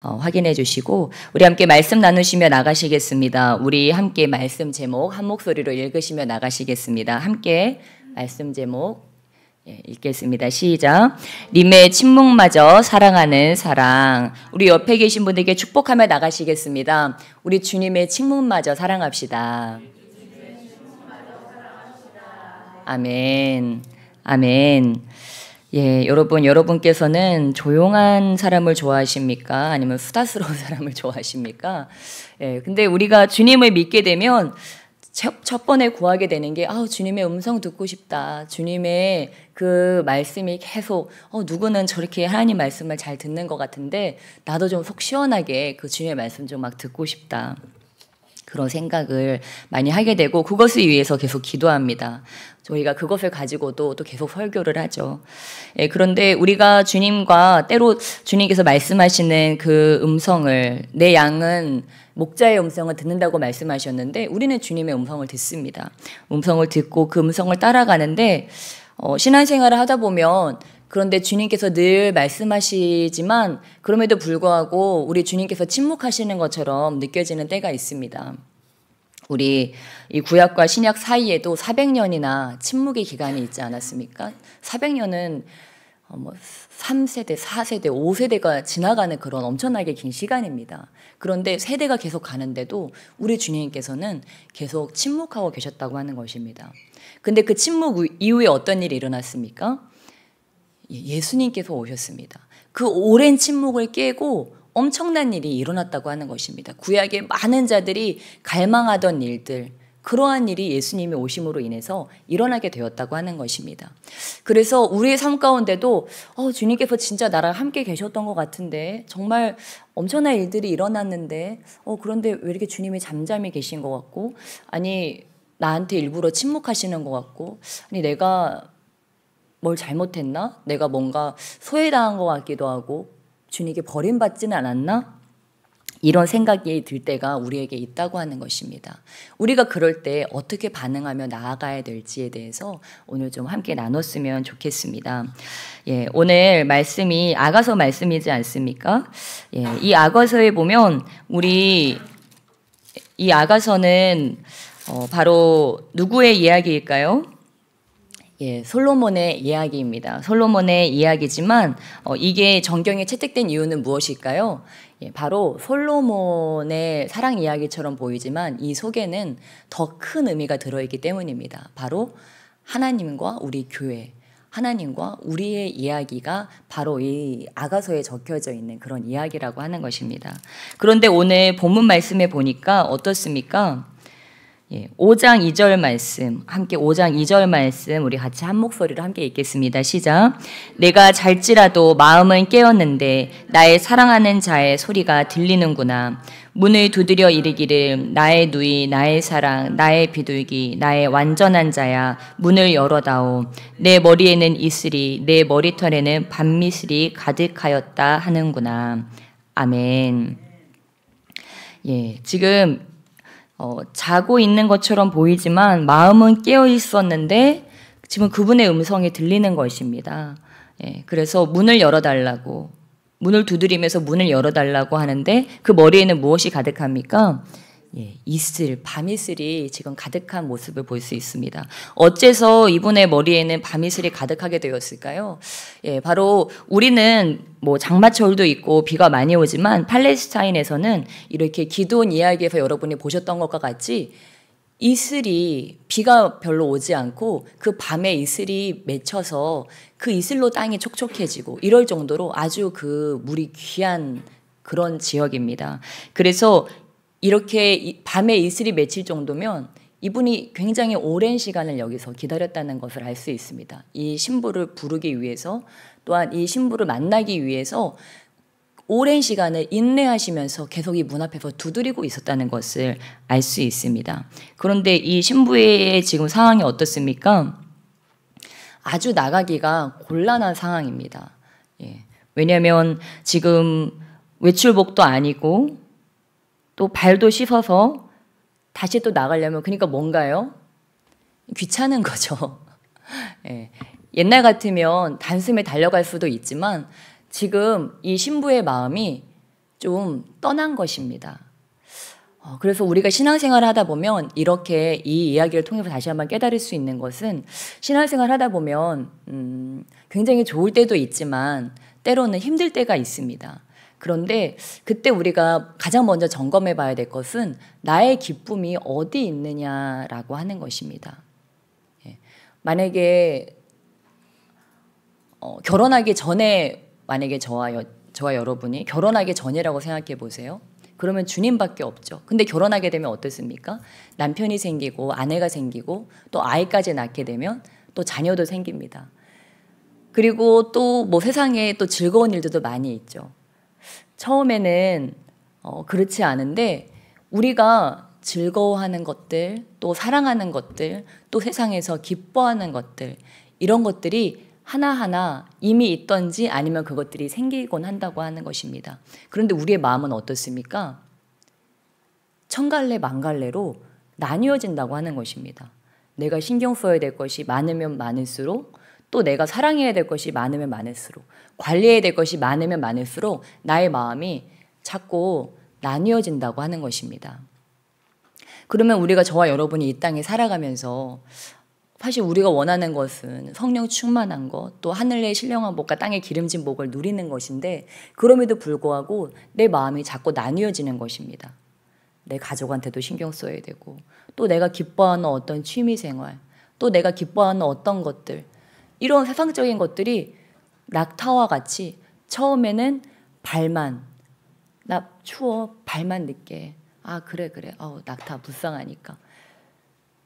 확인해 주시고 우리 함께 말씀 나누시며 나가시겠습니다. 우리 함께 말씀 제목 한 목소리로 읽으시며 나가시겠습니다. 함께 말씀 제목 읽겠습니다. 시작. 님의 침묵마저 사랑하는 사랑. 우리 옆에 계신 분에게 축복하며 나가시겠습니다. 우리 주님의 침묵마저 사랑합시다. 아멘. 아멘. 예, 여러분께서는 조용한 사람을 좋아하십니까? 아니면 수다스러운 사람을 좋아하십니까? 예, 근데 우리가 주님을 믿게 되면 첫 번에 구하게 되는 게, 주님의 음성 듣고 싶다. 주님의 그 말씀이 계속, 누구는 저렇게 하나님 말씀을 잘 듣는 것 같은데, 나도 좀 속 시원하게 그 주님의 말씀 좀 막 듣고 싶다. 그런 생각을 많이 하게 되고 그것을 위해서 계속 기도합니다. 저희가 그것을 가지고도 또 계속 설교를 하죠. 예, 그런데 우리가 주님과 때로 주님께서 말씀하시는 그 음성을 내 양은 목자의 음성을 듣는다고 말씀하셨는데 우리는 주님의 음성을 듣습니다. 음성을 듣고 그 음성을 따라가는데 신앙생활을 하다 보면 그런데 주님께서 늘 말씀하시지만 그럼에도 불구하고 우리 주님께서 침묵하시는 것처럼 느껴지는 때가 있습니다. 우리 이 구약과 신약 사이에도 400년이나 침묵의 기간이 있지 않았습니까? 400년은 3세대, 4세대, 5세대가 지나가는 그런 엄청나게 긴 시간입니다. 그런데 세대가 계속 가는데도 우리 주님께서는 계속 침묵하고 계셨다고 하는 것입니다. 근데 그 침묵 이후에 어떤 일이 일어났습니까? 예수님께서 오셨습니다. 그 오랜 침묵을 깨고 엄청난 일이 일어났다고 하는 것입니다. 구약의 많은 자들이 갈망하던 일들, 그러한 일이 예수님이 오심으로 인해서 일어나게 되었다고 하는 것입니다. 그래서 우리의 삶 가운데도 주님께서 진짜 나랑 함께 계셨던 것 같은데 정말 엄청난 일들이 일어났는데 그런데 왜 이렇게 주님이 잠잠히 계신 것 같고 아니 나한테 일부러 침묵하시는 것 같고 아니 내가 뭘 잘못했나? 내가 뭔가 소외당한 것 같기도 하고 주님께 버림받지는 않았나? 이런 생각이 들 때가 우리에게 있다고 하는 것입니다. 우리가 그럴 때 어떻게 반응하며 나아가야 될지에 대해서 오늘 좀 함께 나눴으면 좋겠습니다. 예, 오늘 말씀이 아가서 말씀이지 않습니까? 예, 이 아가서에 보면 우리 이 아가서는 바로 누구의 이야기일까요? 예, 솔로몬의 이야기입니다. 솔로몬의 이야기지만 이게 정경에 채택된 이유는 무엇일까요? 예, 바로 솔로몬의 사랑 이야기처럼 보이지만 이 속에는 더 큰 의미가 들어있기 때문입니다. 바로 하나님과 우리 교회, 하나님과 우리의 이야기가 바로 이 아가서에 적혀져 있는 그런 이야기라고 하는 것입니다. 그런데 오늘 본문 말씀에 보니까 어떻습니까? 5장 2절 말씀, 함께 5장 2절 말씀 우리 같이 한 목소리로 함께 읽겠습니다. 시작. 내가 잘지라도 마음은 깨었는데 나의 사랑하는 자의 소리가 들리는구나. 문을 두드려 이르기를 나의 누이, 나의 사랑, 나의 비둘기, 나의 완전한 자야 문을 열어다오. 내 머리에는 이슬이, 내 머리털에는 밤미슬이 가득하였다 하는구나. 아멘. 예, 지금 자고 있는 것처럼 보이지만 마음은 깨어 있었는데 지금 그분의 음성이 들리는 것입니다. 예, 그래서 문을 열어달라고 문을 두드리면서 문을 열어달라고 하는데 그 머리에는 무엇이 가득합니까? 예, 이슬, 밤이슬이 지금 가득한 모습을 볼 수 있습니다. 어째서 이분의 머리에는 밤이슬이 가득하게 되었을까요? 예, 바로 우리는 장마철도 있고 비가 많이 오지만 팔레스타인에서는 이렇게 기드온 이야기에서 여러분이 보셨던 것과 같이 이슬이 비가 별로 오지 않고 그 밤에 이슬이 맺혀서 그 이슬로 땅이 촉촉해지고 이럴 정도로 아주 그 물이 귀한 그런 지역입니다. 그래서 이렇게 밤에 이슬이 맺힐 정도면 이분이 굉장히 오랜 시간을 여기서 기다렸다는 것을 알 수 있습니다. 이 신부를 부르기 위해서 또한 이 신부를 만나기 위해서 오랜 시간을 인내하시면서 계속 이 문 앞에서 두드리고 있었다는 것을 알 수 있습니다. 그런데 이 신부의 지금 상황이 어떻습니까? 아주 나가기가 곤란한 상황입니다. 예. 왜냐하면 지금 외출복도 아니고 또 발도 씻어서 다시 또 나가려면 그러니까 뭔가요? 귀찮은 거죠. 예. 옛날 같으면 단숨에 달려갈 수도 있지만 지금 이 신부의 마음이 좀 떠난 것입니다. 그래서 우리가 신앙생활을 하다 보면 이렇게 이 이야기를 통해서 다시 한번 깨달을 수 있는 것은 신앙생활을 하다 보면 굉장히 좋을 때도 있지만 때로는 힘들 때가 있습니다. 그런데 그때 우리가 가장 먼저 점검해 봐야 될 것은 나의 기쁨이 어디 있느냐라고 하는 것입니다. 만약에 결혼하기 전에 만약에 저와 여러분이 결혼하기 전이라고 생각해 보세요. 그러면 주님밖에 없죠. 근데 결혼하게 되면 어떻습니까? 남편이 생기고 아내가 생기고 또 아이까지 낳게 되면 또 자녀도 생깁니다. 그리고 또 뭐 세상에 또 즐거운 일들도 많이 있죠. 처음에는 그렇지 않은데 우리가 즐거워하는 것들, 또 사랑하는 것들, 또 세상에서 기뻐하는 것들, 이런 것들이 하나하나 이미 있던지 아니면 그것들이 생기곤 한다고 하는 것입니다. 그런데 우리의 마음은 어떻습니까? 천갈래 만갈래로 나뉘어진다고 하는 것입니다. 내가 신경 써야 될 것이 많으면 많을수록, 또 내가 사랑해야 될 것이 많으면 많을수록, 관리해야 될 것이 많으면 많을수록 나의 마음이 자꾸 나뉘어진다고 하는 것입니다. 그러면 우리가 저와 여러분이 이 땅에 살아가면서 사실 우리가 원하는 것은 성령 충만한 것, 또 하늘의 신령한 복과 땅의 기름진 복을 누리는 것인데 그럼에도 불구하고 내 마음이 자꾸 나뉘어지는 것입니다. 내 가족한테도 신경 써야 되고, 또 내가 기뻐하는 어떤 취미생활, 또 내가 기뻐하는 어떤 것들, 이런 세상적인 것들이 낙타와 같이 처음에는 발만, 나 추워, 발만 늦게, 아 그래 낙타 불쌍하니까,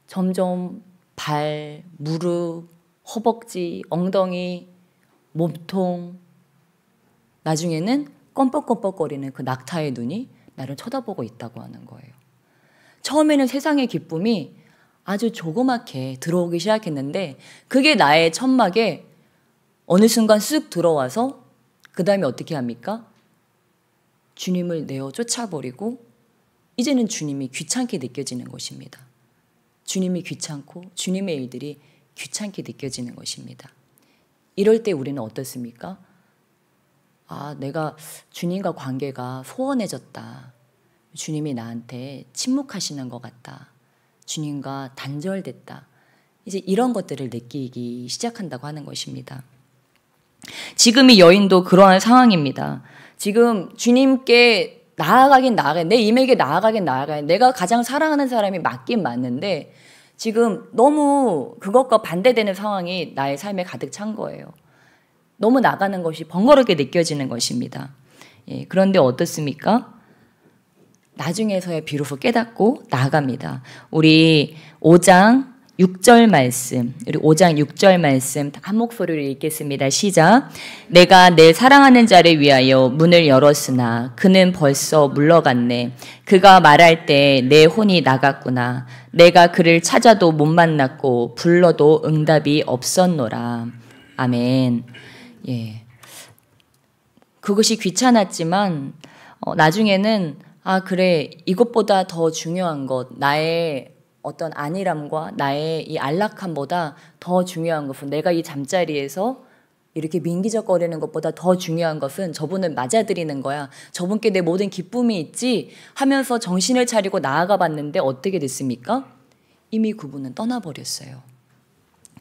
점점 발, 무릎, 허벅지, 엉덩이, 몸통, 나중에는 껌뻑껌뻑거리는 그 낙타의 눈이 나를 쳐다보고 있다고 하는 거예요. 처음에는 세상의 기쁨이 아주 조그맣게 들어오기 시작했는데 그게 나의 천막에 어느 순간 쑥 들어와서 그 다음에 어떻게 합니까? 주님을 내어 쫓아버리고 이제는 주님이 귀찮게 느껴지는 것입니다. 주님이 귀찮고 주님의 일들이 귀찮게 느껴지는 것입니다. 이럴 때 우리는 어떻습니까? 아, 내가 주님과 관계가 소원해졌다. 주님이 나한테 침묵하시는 것 같다. 주님과 단절됐다. 이제 이런 것들을 느끼기 시작한다고 하는 것입니다. 지금 이 여인도 그러한 상황입니다. 지금 주님께 나아가긴 내 임에게 나아가긴 내가 가장 사랑하는 사람이 맞긴 맞는데 지금 너무 그것과 반대되는 상황이 나의 삶에 가득 찬 거예요. 너무 나가는 것이 번거롭게 느껴지는 것입니다. 그런데 어떻습니까? 나중에서야 비로소 깨닫고 나아갑니다. 우리 5장 6절 말씀, 우리 5장 6절 말씀 한 목소리로 읽겠습니다. 시작. 내가 내 사랑하는 자를 위하여 문을 열었으나 그는 벌써 물러갔네. 그가 말할 때 내 혼이 나갔구나. 내가 그를 찾아도 못 만났고 불러도 응답이 없었노라. 아멘. 예. 그것이 귀찮았지만 나중에는 아 그래 이것보다 더 중요한 것, 나의 어떤 안일함과 나의 이 안락함보다 더 중요한 것은, 내가 이 잠자리에서 이렇게 민기적거리는 것보다 더 중요한 것은 저분을 맞아들이는 거야. 저분께 내 모든 기쁨이 있지 하면서 정신을 차리고 나아가 봤는데 어떻게 됐습니까? 이미 그분은 떠나버렸어요.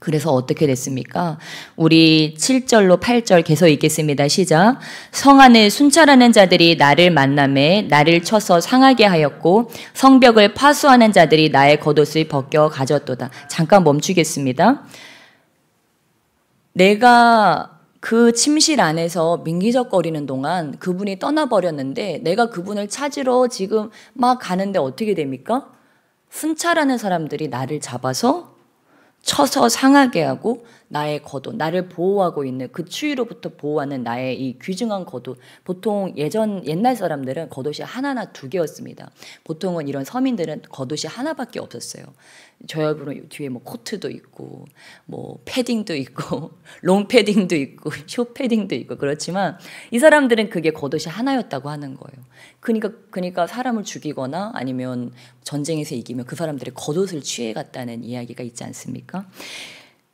그래서 어떻게 됐습니까? 우리 7절로 8절 계속 읽겠습니다. 시작. 성안을 순찰하는 자들이 나를 만남에 나를 쳐서 상하게 하였고 성벽을 파수하는 자들이 나의 겉옷을 벗겨 가졌도다. 잠깐 멈추겠습니다. 내가 그 침실 안에서 민기적거리는 동안 그분이 떠나버렸는데 내가 그분을 찾으러 지금 막 가는데 어떻게 됩니까? 순찰하는 사람들이 나를 잡아서 쳐서 상하게 하고 나의 겉옷, 나를 보호하고 있는 그 추위로부터 보호하는 나의 이 귀중한 겉옷. 보통 옛날 사람들은 겉옷이 하나나 두 개였습니다. 보통은 이런 서민들은 겉옷이 하나밖에 없었어요. 저희 여러분 뒤에 뭐 코트도 있고 뭐 패딩도 있고 롱 패딩도 있고 숏 패딩도 있고 그렇지만 이 사람들은 그게 겉옷이 하나였다고 하는 거예요. 그러니까 사람을 죽이거나 아니면 전쟁에서 이기면 그 사람들이 겉옷을 취해갔다는 이야기가 있지 않습니까?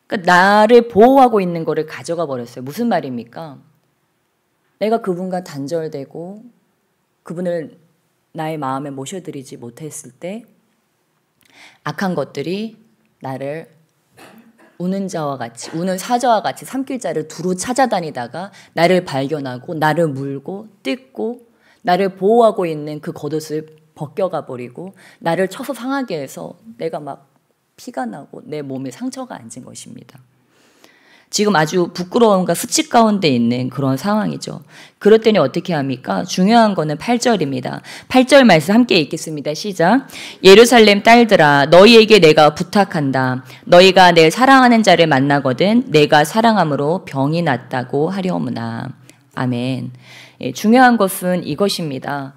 그러니까 나를 보호하고 있는 거를 가져가 버렸어요. 무슨 말입니까? 내가 그분과 단절되고 그분을 나의 마음에 모셔드리지 못했을 때 악한 것들이 나를 우는 자와 같이, 우는 사자와 같이 산길자를 두루 찾아다니다가 나를 발견하고 나를 물고 뜯고 나를 보호하고 있는 그 겉옷을 벗겨가 버리고 나를 쳐서 상하게 해서 내가 막 피가 나고 내 몸에 상처가 앉은 것입니다. 지금 아주 부끄러움과 수치 가운데 있는 그런 상황이죠. 그럴 때는 어떻게 합니까? 중요한 거는 8절입니다. 8절 말씀 함께 읽겠습니다. 시작. 예루살렘 딸들아 너희에게 내가 부탁한다. 너희가 내 사랑하는 자를 만나거든 내가 사랑함으로 병이 낫다고 하려무나. 아멘. 예, 중요한 것은 이것입니다.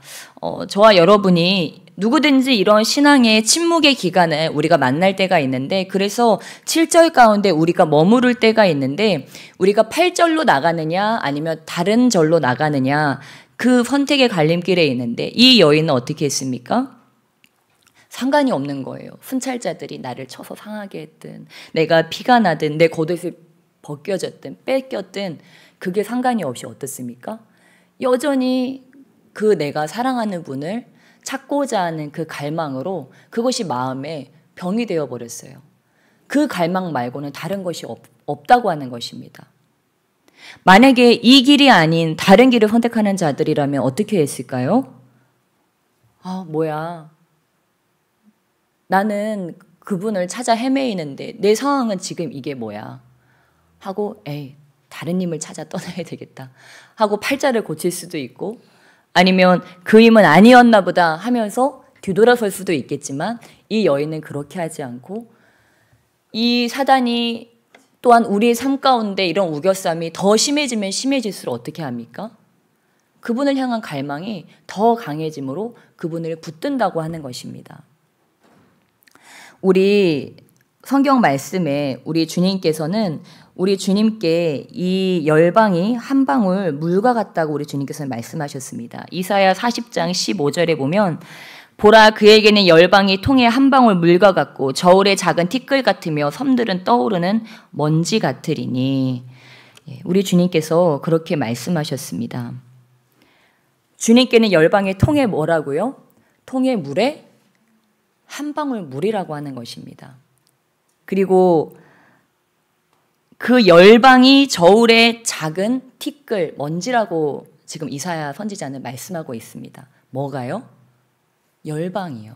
저와 여러분이 누구든지 이런 신앙의 침묵의 기간을 우리가 만날 때가 있는데 그래서 7절 가운데 우리가 머무를 때가 있는데 우리가 8절로 나가느냐 아니면 다른 절로 나가느냐 그 선택의 갈림길에 있는데 이 여인은 어떻게 했습니까? 상관이 없는 거예요. 순찰자들이 나를 쳐서 상하게 했든 내가 피가 나든 내 겉옷이 벗겨졌든 뺏겼든 그게 상관이 없이 어떻습니까? 여전히 그 내가 사랑하는 분을 찾고자 하는 그 갈망으로 그것이 마음에 병이 되어버렸어요. 그 갈망 말고는 다른 것이 없다고 하는 것입니다. 만약에 이 길이 아닌 다른 길을 선택하는 자들이라면 어떻게 했을까요? 뭐야. 나는 그분을 찾아 헤매이는데 내 상황은 지금 이게 뭐야. 하고 다른 힘을 찾아 떠나야 되겠다. 하고 팔자를 고칠 수도 있고 아니면 그 힘은 아니었나 보다 하면서 뒤돌아설 수도 있겠지만 이 여인은 그렇게 하지 않고 이 사단이 또한 우리의 삶 가운데 이런 우겨쌈이 더 심해지면 심해질수록 어떻게 합니까? 그분을 향한 갈망이 더 강해짐으로 그분을 붙든다고 하는 것입니다. 우리 성경 말씀에 우리 주님께서는 우리 주님께 이 열방이 한 방울 물과 같다고 우리 주님께서는 말씀하셨습니다. 이사야 40장 15절에 보면 보라 그에게는 열방이 통에 한 방울 물과 같고 저울의 작은 티끌 같으며 섬들은 떠오르는 먼지 같으리니 우리 주님께서 그렇게 말씀하셨습니다. 주님께는 열방의 통에 뭐라고요? 통에 물에 한 방울 물이라고 하는 것입니다. 그리고 그 열방이 저울의 작은 티끌, 먼지라고 지금 이사야 선지자는 말씀하고 있습니다. 뭐가요? 열방이요.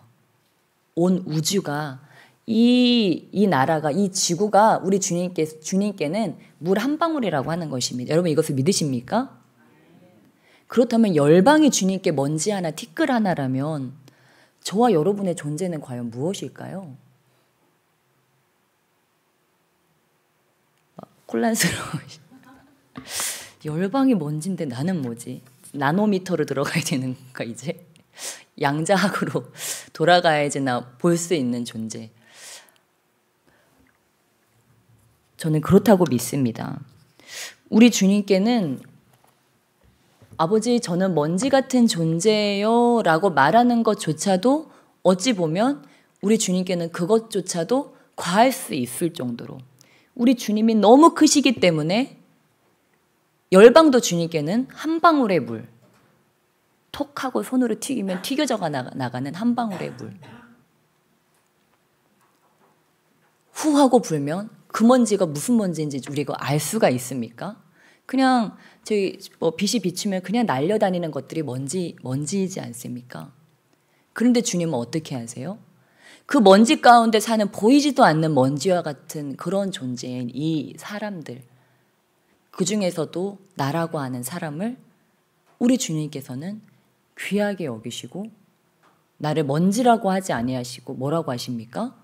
온 우주가 이 나라가 이 지구가 우리 주님께는 물 한 방울이라고 하는 것입니다. 여러분 이것을 믿으십니까? 그렇다면 열방이 주님께 먼지 하나 티끌 하나라면 저와 여러분의 존재는 과연 무엇일까요? 혼란스러워. 열방이 먼지인데 나는 뭐지? 나노미터로 들어가야 되는 건가 이제? 양자학으로 돌아가야지나 볼 수 있는 존재. 저는 그렇다고 믿습니다. 우리 주님께는 아버지 저는 먼지 같은 존재예요 라고 말하는 것조차도 어찌 보면 우리 주님께는 그것조차도 과할 수 있을 정도로 우리 주님이 너무 크시기 때문에 열방도 주님께는 한 방울의 물, 톡 하고 손으로 튀기면 튀겨져 나가는 한 방울의 물, 후 하고 불면 그 먼지가 무슨 먼지인지 우리가 알 수가 있습니까? 그냥 저희 빛이 비추면 그냥 날려다니는 것들이 먼지이지 않습니까? 그런데 주님은 어떻게 하세요? 그 먼지 가운데 사는 보이지도 않는 먼지와 같은 그런 존재인 이 사람들, 그 중에서도 나라고 하는 사람을 우리 주님께서는 귀하게 여기시고 나를 먼지라고 하지 아니하시고 뭐라고 하십니까?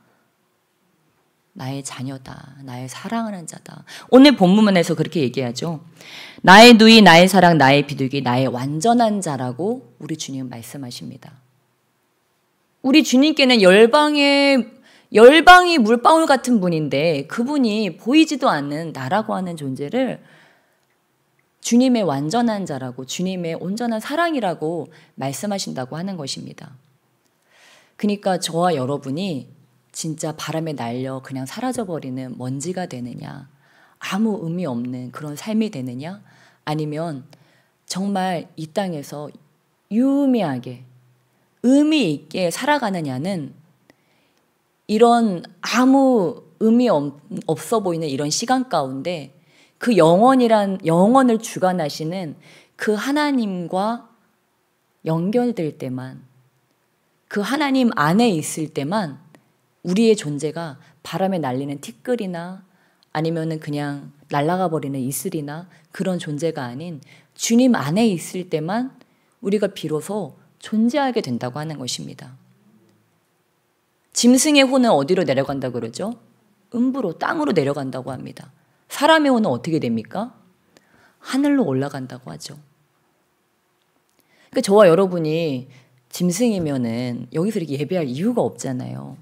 나의 자녀다. 나의 사랑하는 자다. 오늘 본문에서 그렇게 얘기하죠. 나의 누이, 나의 사랑, 나의 비둘기, 나의 완전한 자라고 우리 주님은 말씀하십니다. 우리 주님께는 열방이 물방울 같은 분인데 그분이 보이지도 않는 나라고 하는 존재를 주님의 완전한 자라고 주님의 온전한 사랑이라고 말씀하신다고 하는 것입니다. 그러니까 저와 여러분이 진짜 바람에 날려 그냥 사라져버리는 먼지가 되느냐, 아무 의미 없는 그런 삶이 되느냐, 아니면 정말 이 땅에서 유의미하게 의미 있게 살아가느냐는 이런 아무 의미 없어 보이는 이런 시간 가운데 그 영원을 주관하시는 그 하나님과 연결될 때만, 그 하나님 안에 있을 때만 우리의 존재가 바람에 날리는 티끌이나 아니면은 그냥 날아가 버리는 이슬이나 그런 존재가 아닌 주님 안에 있을 때만 우리가 비로소 존재하게 된다고 하는 것입니다. 짐승의 혼은 어디로 내려간다고 그러죠? 음부로, 땅으로 내려간다고 합니다. 사람의 혼은 어떻게 됩니까? 하늘로 올라간다고 하죠. 그러니까 저와 여러분이 짐승이면은 여기서 이렇게 예배할 이유가 없잖아요.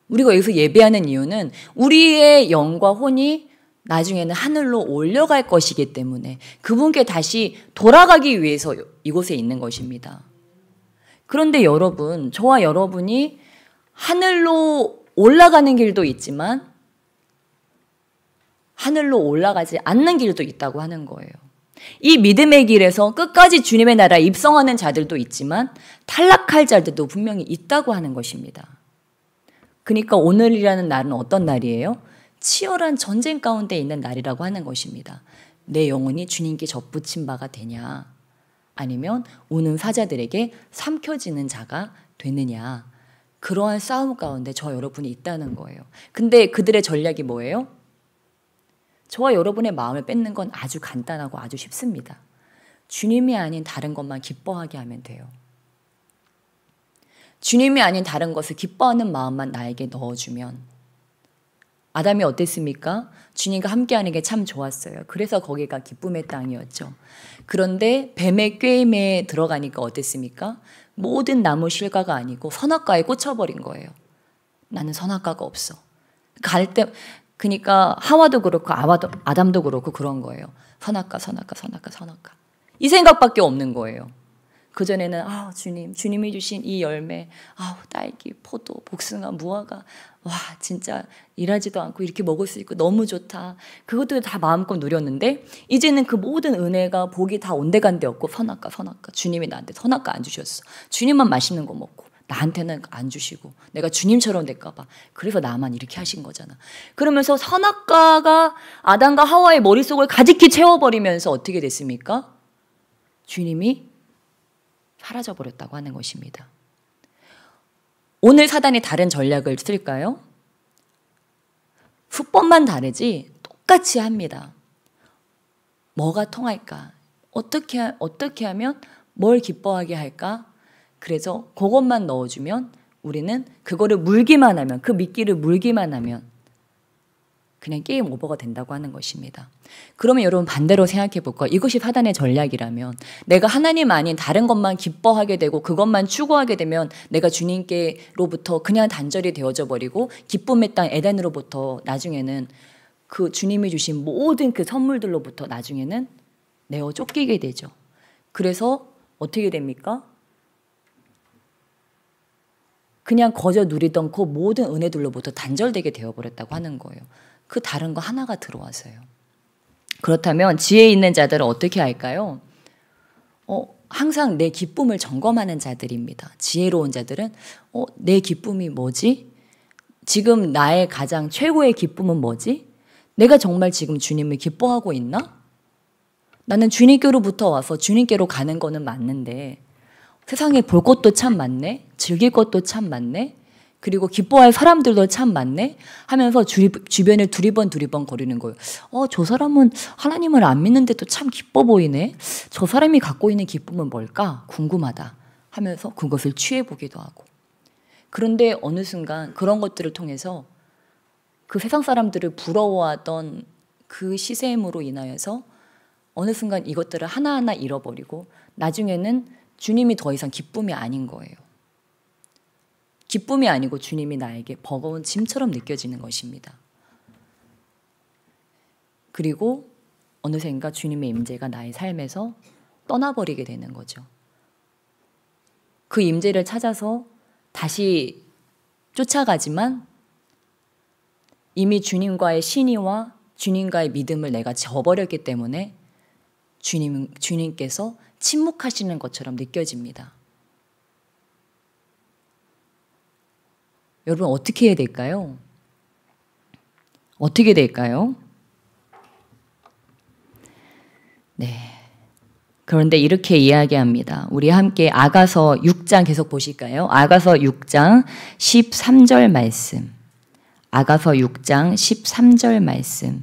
우리가 여기서 예배하는 이유는 우리의 영과 혼이 나중에는 하늘로 올려갈 것이기 때문에 그분께 다시 돌아가기 위해서 이곳에 있는 것입니다. 그런데 여러분, 저와 여러분이 하늘로 올라가는 길도 있지만 하늘로 올라가지 않는 길도 있다고 하는 거예요. 이 믿음의 길에서 끝까지 주님의 나라에 입성하는 자들도 있지만 탈락할 자들도 분명히 있다고 하는 것입니다. 그러니까 오늘이라는 날은 어떤 날이에요? 치열한 전쟁 가운데 있는 날이라고 하는 것입니다. 내 영혼이 주님께 접붙인 바가 되냐? 아니면 오는 사자들에게 삼켜지는 자가 되느냐? 그러한 싸움 가운데 저 여러분이 있다는 거예요. 근데 그들의 전략이 뭐예요? 저와 여러분의 마음을 뺏는 건 아주 간단하고 아주 쉽습니다. 주님이 아닌 다른 것만 기뻐하게 하면 돼요. 주님이 아닌 다른 것을 기뻐하는 마음만 나에게 넣어주면, 아담이 어땠습니까? 주님과 함께하는 게 참 좋았어요. 그래서 거기가 기쁨의 땅이었죠. 그런데 뱀의 꾀임에 들어가니까 어땠습니까? 모든 나무 실과가 아니고 선악과에 꽂혀버린 거예요. 나는 선악과가 없어. 그러니까 하와도 그렇고 아담도 그렇고 그런 거예요. 선악과. 이 생각밖에 없는 거예요. 그전에는 주님이 주신 이 열매, 딸기, 포도, 복숭아, 무화과, 와 진짜 일하지도 않고 이렇게 먹을 수 있고 너무 좋다. 그것도 다 마음껏 누렸는데 이제는 그 모든 은혜가 복이 다 온데간데 없고 선악과. 주님이 나한테 선악과 안 주셨어. 주님만 맛있는 거 먹고 나한테는 안 주시고 내가 주님처럼 될까 봐. 그래서 나만 이렇게 하신 거잖아. 그러면서 선악과가 아담과 하와의 머릿속을 가득히 채워버리면서 어떻게 됐습니까? 주님이 사라져버렸다고 하는 것입니다. 오늘 사단이 다른 전략을 쓸까요? 수법만 다르지 똑같이 합니다. 뭐가 통할까? 어떻게 하면 뭘 기뻐하게 할까? 그래서 그것만 넣어주면 우리는 그거를 물기만 하면, 그 미끼를 물기만 하면 그냥 게임 오버가 된다고 하는 것입니다. 그러면 여러분 반대로 생각해 볼까요? 이것이 사단의 전략이라면 내가 하나님 아닌 다른 것만 기뻐하게 되고 그것만 추구하게 되면 내가 주님께로부터 그냥 단절이 되어져 버리고 기쁨의 땅 에덴으로부터 나중에는 그 주님이 주신 모든 그 선물들로부터 나중에는 내어 쫓기게 되죠. 그래서 어떻게 됩니까? 그냥 거저 누리던 그 모든 은혜들로부터 단절되게 되어버렸다고 하는 거예요. 그 다른 거 하나가 들어와서요. 그렇다면 지혜 있는 자들은 어떻게 할까요? 항상 내 기쁨을 점검하는 자들입니다. 지혜로운 자들은 내 기쁨이 뭐지? 지금 나의 가장 최고의 기쁨은 뭐지? 내가 정말 지금 주님을 기뻐하고 있나? 나는 주님께로부터 와서 주님께로 가는 거는 맞는데 세상에 볼 것도 참 많네, 즐길 것도 참 많네, 그리고 기뻐할 사람들도 참 많네 하면서 주변을 두리번 거리는 거예요. 저 사람은 하나님을 안 믿는데도 참 기뻐 보이네. 저 사람이 갖고 있는 기쁨은 뭘까? 궁금하다 하면서 그것을 취해보기도 하고. 그런데 어느 순간 그런 것들을 통해서 그 세상 사람들을 부러워하던 그 시샘으로 인하여서 어느 순간 이것들을 하나하나 잃어버리고 나중에는 주님이 더 이상 기쁨이 아닌 거예요. 기쁨이 아니고 주님이 나에게 버거운 짐처럼 느껴지는 것입니다. 그리고 어느샌가 주님의 임재가 나의 삶에서 떠나버리게 되는 거죠. 그 임재를 찾아서 다시 쫓아가지만 이미 주님과의 신의와 주님과의 믿음을 내가 저버렸기 때문에 주님께서 침묵하시는 것처럼 느껴집니다. 여러분 어떻게 해야 될까요? 어떻게 될까요? 네. 그런데 이렇게 이야기합니다. 우리 함께 아가서 6장 계속 보실까요? 아가서 6장 13절 말씀. 아가서 6장 13절 말씀.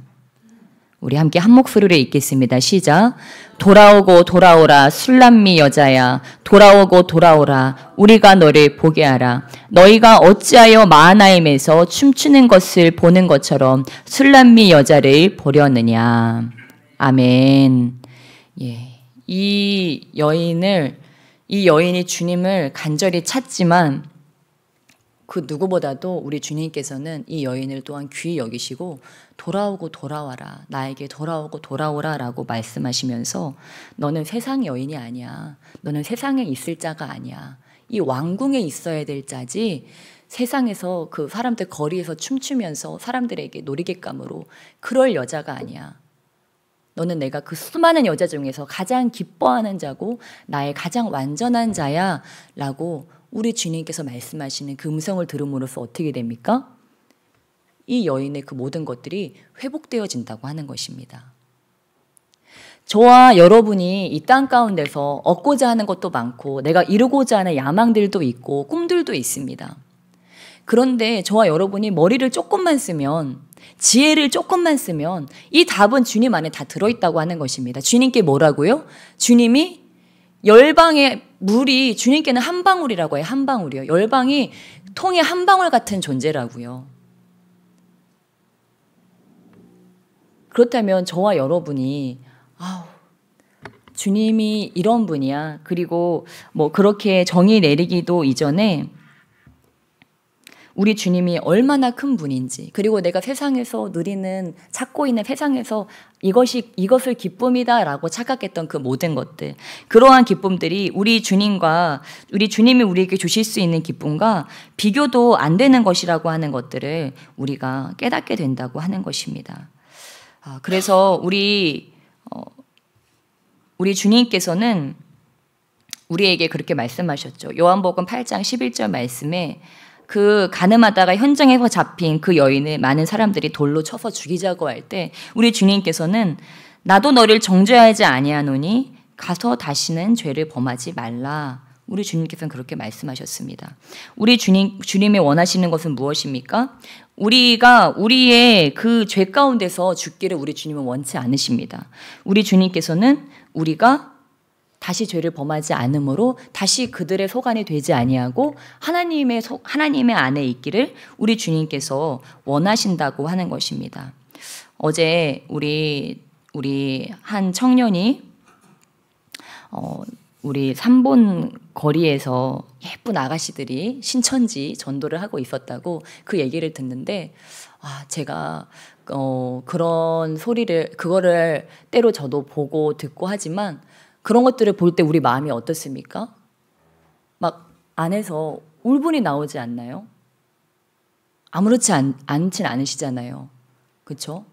우리 함께 한 목소리로 읽겠습니다. 시작. 돌아오고 돌아오라 술람미 여자야 돌아오고 돌아오라 우리가 너를 보게 하라. 너희가 어찌하여 마하나임에서 춤추는 것을 보는 것처럼 술람미 여자를 보려느냐. 아멘. 예. 이 여인이 주님을 간절히 찾지만 그 누구보다도 우리 주님께서는 이 여인을 또한 귀히 여기시고 돌아오고 돌아와라. 나에게 돌아오고 돌아오라 라고 말씀하시면서 너는 세상 여인이 아니야. 너는 세상에 있을 자가 아니야. 이 왕궁에 있어야 될 자지 세상에서 그 사람들 거리에서 춤추면서 사람들에게 놀이객감으로 그럴 여자가 아니야. 너는 내가 그 수많은 여자 중에서 가장 기뻐하는 자고 나의 가장 완전한 자야 라고 우리 주님께서 말씀하시는 그 음성을 들음으로써 어떻게 됩니까? 이 여인의 그 모든 것들이 회복되어진다고 하는 것입니다. 저와 여러분이 이 땅 가운데서 얻고자 하는 것도 많고 내가 이루고자 하는 야망들도 있고 꿈들도 있습니다. 그런데 저와 여러분이 머리를 조금만 쓰면 지혜를 조금만 쓰면 이 답은 주님 안에 다 들어있다고 하는 것입니다. 주님께 뭐라고요? 주님이 열방의 물이 주님께는 한 방울이라고 해요. 한 방울이요. 열방이 통의 한 방울 같은 존재라고요. 그렇다면 저와 여러분이 주님이 이런 분이야. 그리고 뭐 그렇게 정의 내리기도 이전에 우리 주님이 얼마나 큰 분인지, 그리고 내가 세상에서 누리는, 찾고 있는 세상에서 이것을 기쁨이다라고 착각했던 그 모든 것들, 그러한 기쁨들이 우리 주님이 우리에게 주실 수 있는 기쁨과 비교도 안 되는 것이라고 하는 것들을 우리가 깨닫게 된다고 하는 것입니다. 그래서 우리 주님께서는 우리에게 그렇게 말씀하셨죠. 요한복음 8장 11절 말씀에 그 가늠하다가 현장에서 잡힌 그 여인을 많은 사람들이 돌로 쳐서 죽이자고 할 때 우리 주님께서는 나도 너를 정죄하지 아니하노니 가서 다시는 죄를 범하지 말라. 우리 주님께서는 그렇게 말씀하셨습니다. 우리 주님이 원하시는 것은 무엇입니까? 우리가 우리의 그 죄 가운데서 죽기를 우리 주님은 원치 않으십니다. 우리 주님께서는 우리가 다시 죄를 범하지 않으므로 다시 그들의 소관이 되지 아니하고 하나님의 안에 있기를 우리 주님께서 원하신다고 하는 것입니다. 어제 우리 한 청년이 우리 3본 거리에서 예쁜 아가씨들이 신천지 전도를 하고 있었다고 그 얘기를 듣는데 제가 그거를 때로 저도 보고 듣고 하지만 그런 것들을 볼 때 우리 마음이 어떻습니까? 막 안에서 울분이 나오지 않나요? 아무렇지 않진 않으시잖아요. 그렇죠?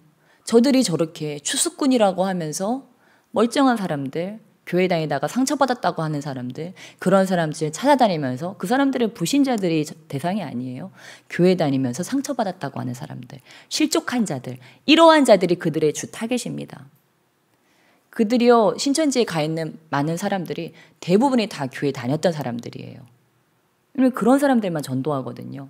저들이 저렇게 추수꾼이라고 하면서 멀쩡한 사람들, 교회 다니다가 상처받았다고 하는 사람들, 그런 사람들 찾아다니면서 그 사람들은 부신자들이 대상이 아니에요. 교회 다니면서 상처받았다고 하는 사람들, 실족한 자들, 이러한 자들이 그들의 주 타겟입니다. 그들이요, 신천지에 가 있는 많은 사람들이 대부분이 다 교회 다녔던 사람들이에요. 그런 사람들만 전도하거든요.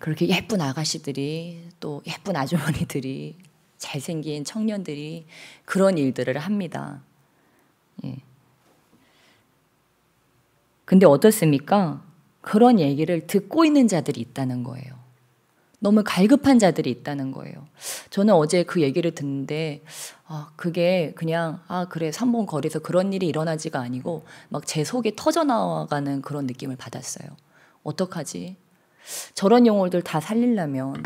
그렇게 예쁜 아가씨들이, 또 예쁜 아주머니들이, 잘생긴 청년들이 그런 일들을 합니다. 근데 어떻습니까? 그런 얘기를 듣고 있는 자들이 있다는 거예요. 너무 갈급한 자들이 있다는 거예요. 저는 어제 그 얘기를 듣는데 그게 그냥 그래 3번 거리에서 그런 일이 일어나지가 아니고 막 제 속에 터져나와가는 그런 느낌을 받았어요. 어떡하지? 저런 영혼들 다 살리려면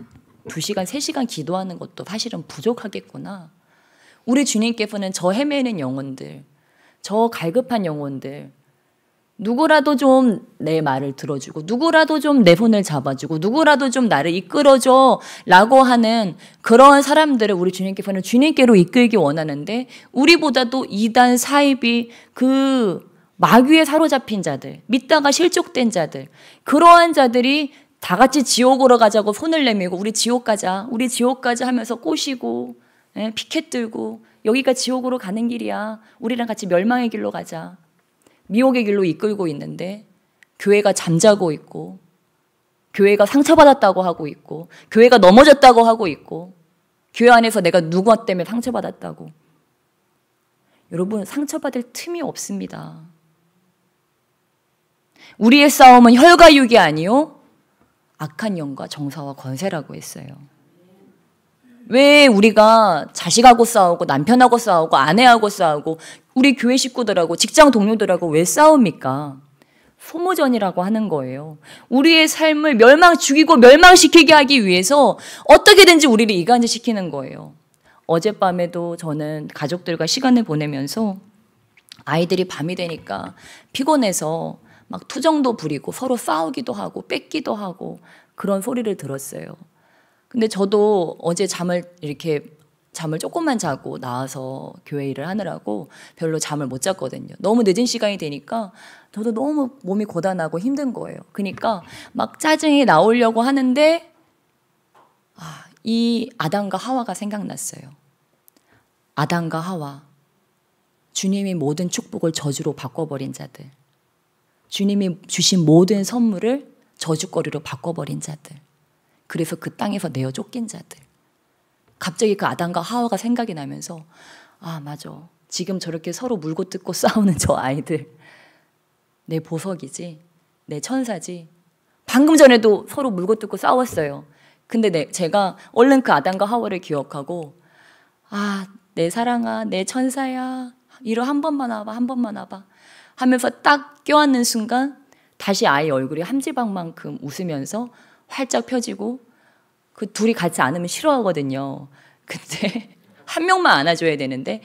2시간, 3시간 기도하는 것도 사실은 부족하겠구나. 우리 주님께서는 저 헤매는 영혼들, 저 갈급한 영혼들, 누구라도 좀 내 말을 들어주고 누구라도 좀 내 손을 잡아주고 누구라도 좀 나를 이끌어줘 라고 하는 그런 사람들을 우리 주님께서는 주님께로 이끌기 원하는데 우리보다도 이단, 사이비, 그 마귀에 사로잡힌 자들, 믿다가 실족된 자들, 그러한 자들이 다 같이 지옥으로 가자고 손을 내밀고 우리 지옥 가자 하면서 꼬시고 피켓 들고 여기가 지옥으로 가는 길이야. 우리랑 같이 멸망의 길로 가자. 미혹의 길로 이끌고 있는데 교회가 잠자고 있고 교회가 상처받았다고 하고 있고 교회가 넘어졌다고 하고 있고 교회 안에서 내가 누구 때문에 상처받았다고. 여러분, 상처받을 틈이 없습니다. 우리의 싸움은 혈과 육이 아니요 악한 영과 정사와 권세라고 했어요. 왜 우리가 자식하고 싸우고 남편하고 싸우고 아내하고 싸우고 우리 교회 식구들하고 직장 동료들하고 왜 싸웁니까? 소모전이라고 하는 거예요. 우리의 삶을 죽이고 멸망시키게 하기 위해서 어떻게든지 우리를 이간질시키는 거예요. 어젯밤에도 저는 가족들과 시간을 보내면서 아이들이 밤이 되니까 피곤해서 막 투정도 부리고 서로 싸우기도 하고 뺏기도 하고 그런 소리를 들었어요. 근데 저도 어제 잠을 조금만 자고 나와서 교회 일을 하느라고 별로 잠을 못 잤거든요. 너무 늦은 시간이 되니까 저도 너무 몸이 고단하고 힘든 거예요. 그러니까 막 짜증이 나오려고 하는데 이 아담과 하와가 생각났어요. 아담과 하와, 주님이 모든 축복을 저주로 바꿔버린 자들, 주님이 주신 모든 선물을 저주거리로 바꿔버린 자들, 그래서 그 땅에서 내어 쫓긴 자들. 갑자기 그 아담과 하와가 생각이 나면서 맞아. 지금 저렇게 서로 물고 뜯고 싸우는 저 아이들 내 보석이지, 내 천사지. 방금 전에도 서로 물고 뜯고 싸웠어요. 근데 제가 얼른 그 아담과 하와를 기억하고 내 사랑아, 내 천사야, 이리 한 번만 와봐 하면서 딱 껴안는 순간 다시 아이 얼굴이 함지박만큼 웃으면서 활짝 펴지고, 그 둘이 같이 안으면 싫어하거든요. 근데 한 명만 안아줘야 되는데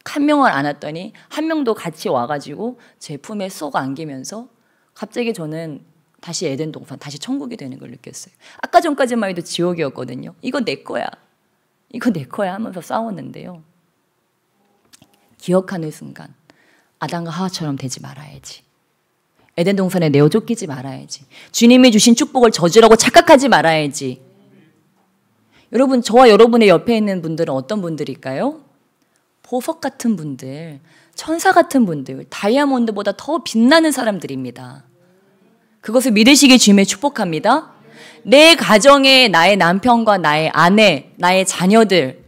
한 명을 안았더니 한 명도 같이 와가지고 제 품에 쏙 안기면서 갑자기 저는 다시 에덴 동산, 다시 천국이 되는 걸 느꼈어요. 아까 전까지만 해도 지옥이었거든요. 이거 내 거야 하면서 싸웠는데요. 기억하는 순간 아담과 하와처럼 되지 말아야지. 에덴 동산에 내어 쫓기지 말아야지. 주님이 주신 축복을 저주라고 착각하지 말아야지. 여러분, 저와 여러분의 옆에 있는 분들은 어떤 분들일까요? 보석 같은 분들, 천사 같은 분들, 다이아몬드보다 더 빛나는 사람들입니다. 그것을 믿으시기 주님의 축복합니다. 내 가정에 나의 남편과 나의 아내, 나의 자녀들,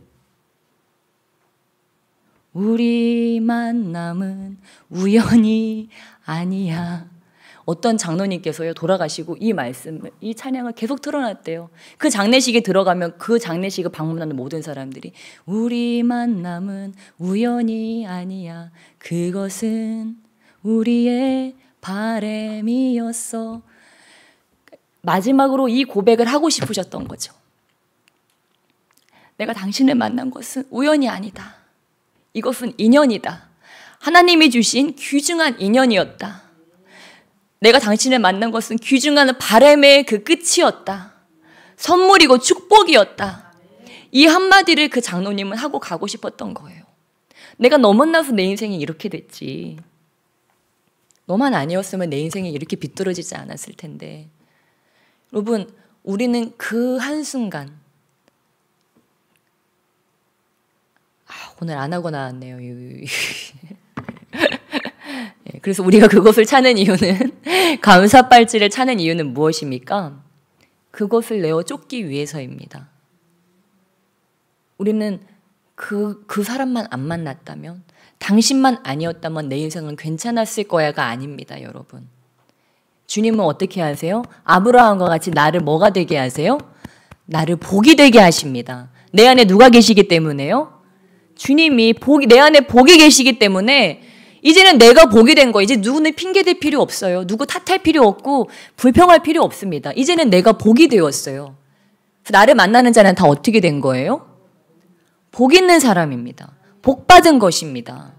우리 만남은 우연이 아니야. 어떤 장로님께서요, 돌아가시고 이 찬양을 계속 틀어놨대요. 그 장례식에 들어가면 그 장례식을 방문하는 모든 사람들이 우리 만남은 우연이 아니야. 그것은 우리의 바람이었어. 마지막으로 이 고백을 하고 싶으셨던 거죠. 내가 당신을 만난 것은 우연이 아니다. 이것은 인연이다. 하나님이 주신 귀중한 인연이었다. 내가 당신을 만난 것은 귀중한 바람의 그 끝이었다. 선물이고 축복이었다. 이 한마디를 그 장로님은 하고 가고 싶었던 거예요. 내가 너 만나서 내 인생이 이렇게 됐지. 너만 아니었으면 내 인생이 이렇게 비뚤어지지 않았을 텐데. 여러분, 우리는 그 한순간, 오늘 안 하고 나왔네요. 그래서 우리가 그것을 찾는 이유는, 감사발찌를 찾는 이유는 무엇입니까? 그것을 내어 쫓기 위해서입니다. 우리는 그 사람만 안 만났다면, 당신만 아니었다면 내 인생은 괜찮았을 거야가 아닙니다, 여러분. 주님은 어떻게 하세요? 아브라함과 같이 나를 뭐가 되게 하세요? 나를 복이 되게 하십니다. 내 안에 누가 계시기 때문에요? 주님이 내 안에 복이 계시기 때문에 이제는 내가 복이 된 거예요. 이제 누구는 핑계댈 필요 없어요. 누구 탓할 필요 없고 불평할 필요 없습니다. 이제는 내가 복이 되었어요. 나를 만나는 자는 다 어떻게 된 거예요? 복 있는 사람입니다. 복 받은 것입니다.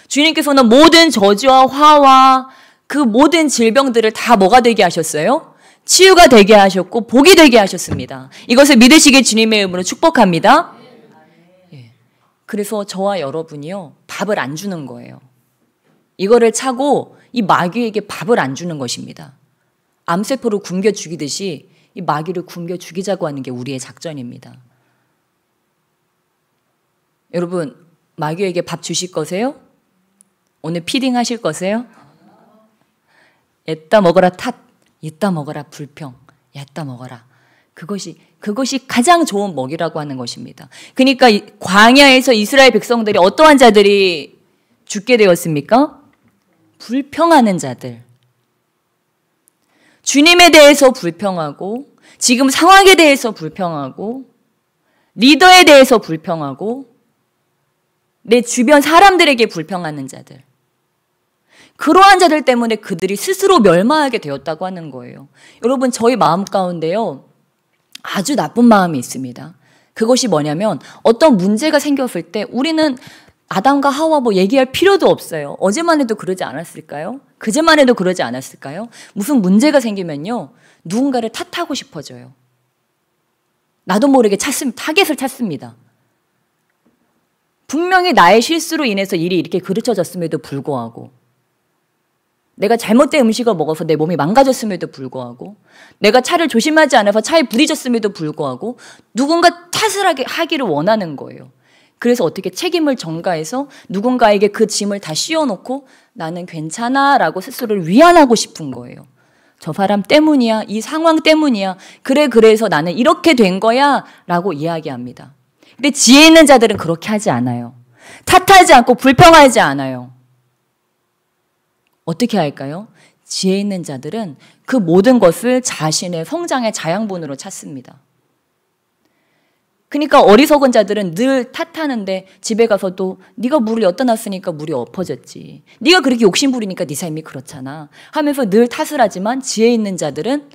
주님께서는 모든 저주와 화와 그 모든 질병들을 다 뭐가 되게 하셨어요? 치유가 되게 하셨고 복이 되게 하셨습니다. 이것을 믿으시길 주님의 이름으로 축복합니다. 예. 그래서 저와 여러분이요, 밥을 안 주는 거예요. 이거를 차고 이 마귀에게 밥을 안 주는 것입니다. 암세포를 굶겨 죽이듯이 이 마귀를 굶겨 죽이자고 하는 게 우리의 작전입니다. 여러분, 마귀에게 밥 주실 거세요? 오늘 피딩 하실 거세요? 에따 먹어라 탓, 이따 먹어라 불평, 야따 먹어라. 그것이 가장 좋은 먹이라고 하는 것입니다. 그러니까 광야에서 이스라엘 백성들이 어떠한 자들이 죽게 되었습니까? 불평하는 자들. 주님에 대해서 불평하고, 지금 상황에 대해서 불평하고, 리더에 대해서 불평하고, 내 주변 사람들에게 불평하는 자들. 그러한 자들 때문에 그들이 스스로 멸망하게 되었다고 하는 거예요. 여러분, 저희 마음 가운데요, 아주 나쁜 마음이 있습니다. 그것이 뭐냐면 어떤 문제가 생겼을 때 우리는 아담과 하와 뭐 얘기할 필요도 없어요. 어제만 해도 그러지 않았을까요? 그제만 해도 그러지 않았을까요? 무슨 문제가 생기면요, 누군가를 탓하고 싶어져요. 나도 모르게 타겟을 찾습니다. 분명히 나의 실수로 인해서 일이 이렇게 그르쳐졌음에도 불구하고, 내가 잘못된 음식을 먹어서 내 몸이 망가졌음에도 불구하고, 내가 차를 조심하지 않아서 차에 부딪혔음에도 불구하고 누군가 탓을 하기를 원하는 거예요. 그래서 어떻게 책임을 전가해서 누군가에게 그 짐을 다 씌워놓고 나는 괜찮아 라고 스스로를 위안하고 싶은 거예요. 저 사람 때문이야, 이 상황 때문이야, 그래서 나는 이렇게 된 거야 라고 이야기합니다. 근데 지혜 있는 자들은 그렇게 하지 않아요. 탓하지 않고 불평하지 않아요. 어떻게 할까요? 지혜 있는 자들은 그 모든 것을 자신의 성장의 자양분으로 찾습니다. 그러니까 어리석은 자들은 늘 탓하는데 집에 가서도 네가 물을 엿다 놨으니까 물이 엎어졌지, 네가 그렇게 욕심 부리니까 네 삶이 그렇잖아 하면서 늘 탓을 하지만, 지혜 있는 자들은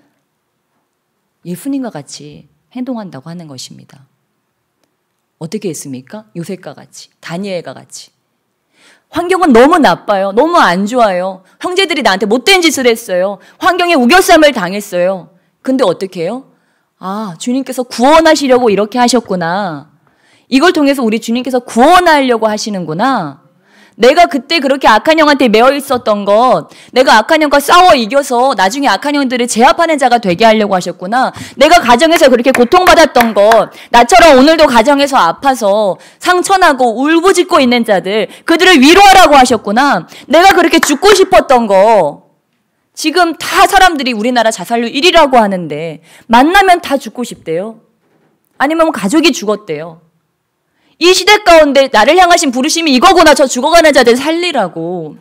예수님과 같이 행동한다고 하는 것입니다. 어떻게 했습니까? 요셉과 같이, 다니엘과 같이. 환경은 너무 나빠요. 너무 안 좋아요. 형제들이 나한테 못된 짓을 했어요. 환경에 우겨쌈을 당했어요. 근데 어떻게 해요? 아, 주님께서 구원하시려고 이렇게 하셨구나. 이걸 통해서 우리 주님께서 구원하려고 하시는구나. 내가 그때 그렇게 악한 영한테 매여 있었던 것, 내가 악한 영과 싸워 이겨서 나중에 악한 영들을 제압하는 자가 되게 하려고 하셨구나. 내가 가정에서 그렇게 고통받았던 것, 나처럼 오늘도 가정에서 아파서 상처나고 울부짖고 있는 자들, 그들을 위로하라고 하셨구나. 내가 그렇게 죽고 싶었던 거, 지금 다 사람들이 우리나라 자살률 1위라고 하는데 만나면 다 죽고 싶대요. 아니면 가족이 죽었대요. 이 시대 가운데 나를 향하신 부르심이 이거구나, 저 죽어가는 자들 살리라고.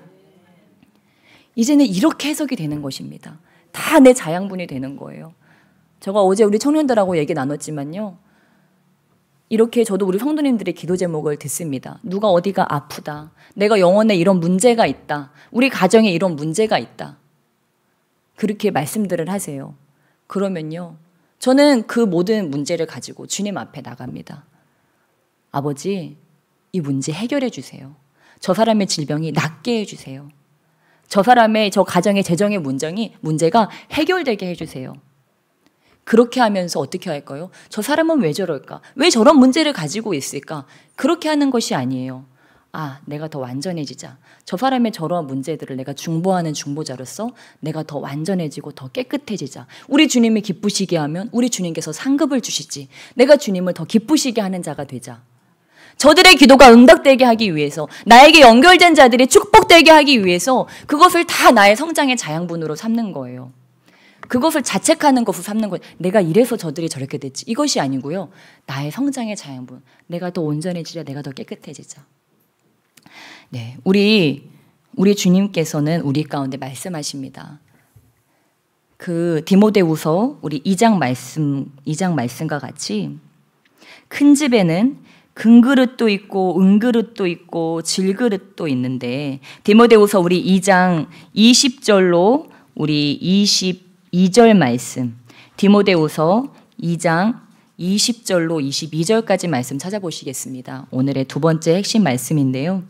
이제는 이렇게 해석이 되는 것입니다. 다 내 자양분이 되는 거예요. 제가 어제 우리 청년들하고 얘기 나눴지만요, 이렇게 저도 우리 성도님들의 기도 제목을 듣습니다. 누가 어디가 아프다, 내가 영혼에 이런 문제가 있다, 우리 가정에 이런 문제가 있다, 그렇게 말씀들을 하세요. 그러면요, 저는 그 모든 문제를 가지고 주님 앞에 나갑니다. 아버지, 이 문제 해결해 주세요. 저 사람의 질병이 낫게 해주세요. 저 가정의 재정의 문제가 해결되게 해주세요. 그렇게 하면서 어떻게 할까요? 저 사람은 왜 저럴까? 왜 저런 문제를 가지고 있을까? 그렇게 하는 것이 아니에요. 아, 내가 더 완전해지자. 저 사람의 저러한 문제들을 내가 중보하는 중보자로서 내가 더 완전해지고 더 깨끗해지자. 우리 주님이 기쁘시게 하면 우리 주님께서 상급을 주시지. 내가 주님을 더 기쁘시게 하는 자가 되자. 저들의 기도가 응답되게 하기 위해서, 나에게 연결된 자들이 축복되게 하기 위해서 그것을 다 나의 성장의 자양분으로 삼는 거예요. 그것을 자책하는 것으로 삼는 거예요. 내가 이래서 저들이 저렇게 됐지. 이것이 아니고요, 나의 성장의 자양분. 내가 더 온전해지자. 내가 더 깨끗해지자. 네, 우리 주님께서는 우리 가운데 말씀하십니다. 그 디모데후서 우리 2장 말씀과 같이 큰 집에는 금그릇도 있고 은그릇도 있고 질그릇도 있는데, 디모데후서 우리 2장 20절로 우리 22절 말씀, 디모데후서 2장 20절로 22절까지 말씀 찾아보시겠습니다. 오늘의 두 번째 핵심 말씀인데요.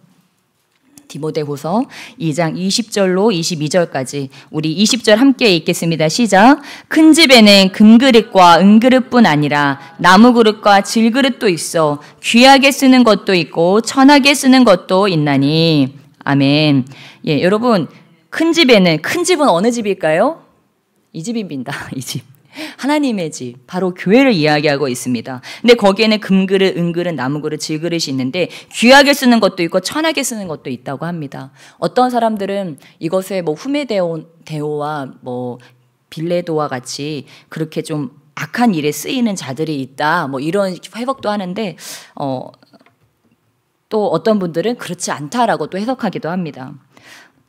디모데후서 2장 20절로 22절까지 우리 20절 함께 읽겠습니다. 시작. 큰 집에는 금그릇과 은그릇뿐 아니라 나무그릇과 질그릇도 있어 귀하게 쓰는 것도 있고 천하게 쓰는 것도 있나니. 아멘. 예, 여러분 큰 집에는, 큰 집은 어느 집일까요? 이 집입니다. 이 집. 하나님의 집, 바로 교회를 이야기하고 있습니다. 근데 거기에는 금그릇, 은그릇, 나무그릇, 질그릇이 있는데 귀하게 쓰는 것도 있고 천하게 쓰는 것도 있다고 합니다. 어떤 사람들은 이것에 뭐 후메데오와 뭐 빌레도와 같이 그렇게 좀 악한 일에 쓰이는 자들이 있다, 뭐 이런 해석도 하는데 또 어떤 분들은 그렇지 않다라고 또 해석하기도 합니다.